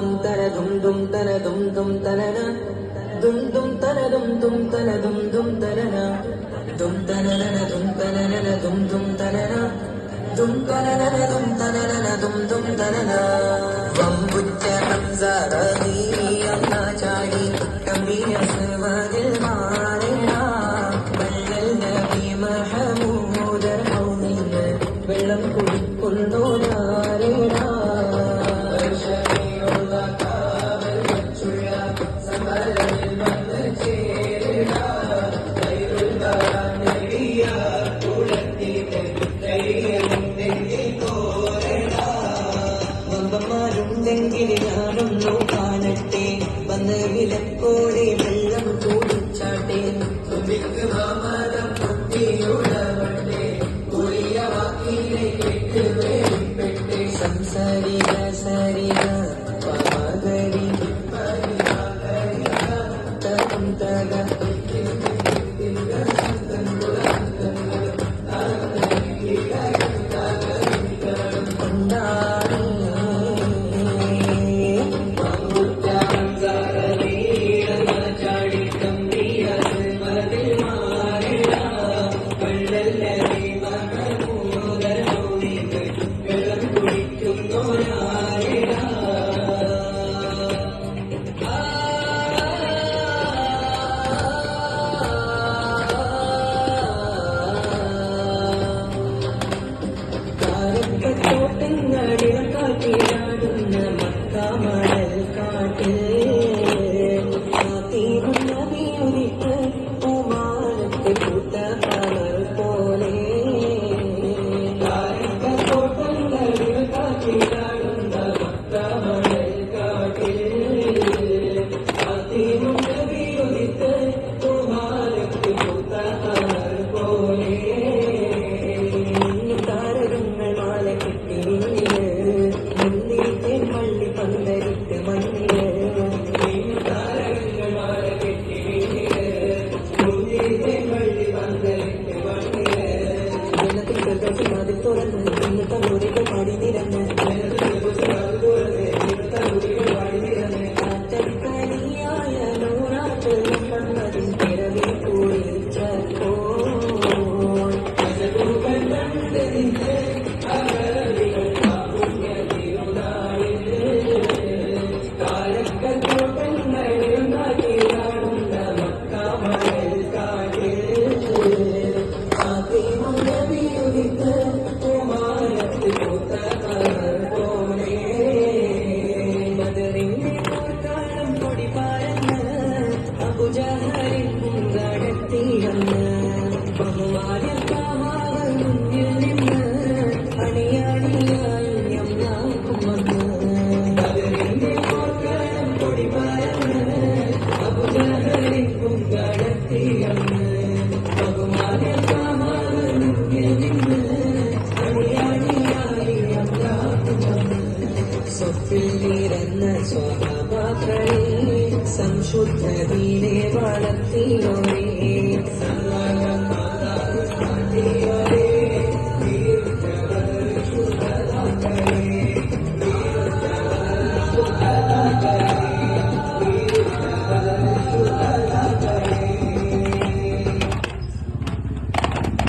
dum tana dum dum tana dum dum tana na dum dum tana dum dum tana dum dum tana na dum tana na dum tana na dum dum tana na dum tana na dum tana na dum dum tana na വമ്പുറ്റ ഹംസറീ അന്ന ചാടി തമ്പിയ സർവദിൽ മാറിന വല്ലൽ നബി മഹമൂദ് ഹൗമിന് വെള്ളം കുടിക്കുന്നു നാരിന വർഷമേയുള്ള കാവൽ വച്ചുള്ള സമരത്തിൽ വന്ന് ചേരിട കൈരുൾ നബിയ കുളത്തിലെ കൈയെന്തെങ്കിൽ തോരട വമ്പന്മാരുണ്ടെങ്കിൽ ഞാനൊന്നു കാണട്ടെ വന്ന് വിലക്കോടെ വെള്ളം കൂടിച്ചാട്ടെ തുമ്പിക്ക് മാമരം കുട്ടിയുടവട്ടെ കുറിയ വാക്കിനെ കേട്ട് വേലിപ്പെട്ടെ സംസാരിക സരിക പമകരി തകം തക ോട്ടങ്ങളിലാടുന്ന മക്കാമണൽ കാട്ടിൽ നബിയുദിത്ത് പൂമാനത്ത് കൂട്ടപ്പമർ പോലെ തോട്ടങ്ങളിലാടുന്ന മക്കാമണൽ കാട്ടിൽ നബിയുദിത്ത് പൂമാനത്ത് കൂട്ടപ്പമർ പോലെ താരകങ്ങൾ മാല കിട്ടി മള്ളി പന്തരിട്ട് മണ്ണില് താരകങ്ങൾ മാല കെട്ടി മള്ളി പന്തരിട്ട് മണ്ണില് ജനത്തിൽ കെട്ടി മതിൽ തുറന്ന് ഇന്നത്തെ മുറികൾ പാടി നിരന്ന് കാറ്റടിക്കലിയായ നൂറാറ്റ് മുഹമ്മദിൻ പിറവി കുറിച്ചപ്പോൾ സ്വഭാവ സംശുദ്ധതയിലെ വളർത്തിയോടെ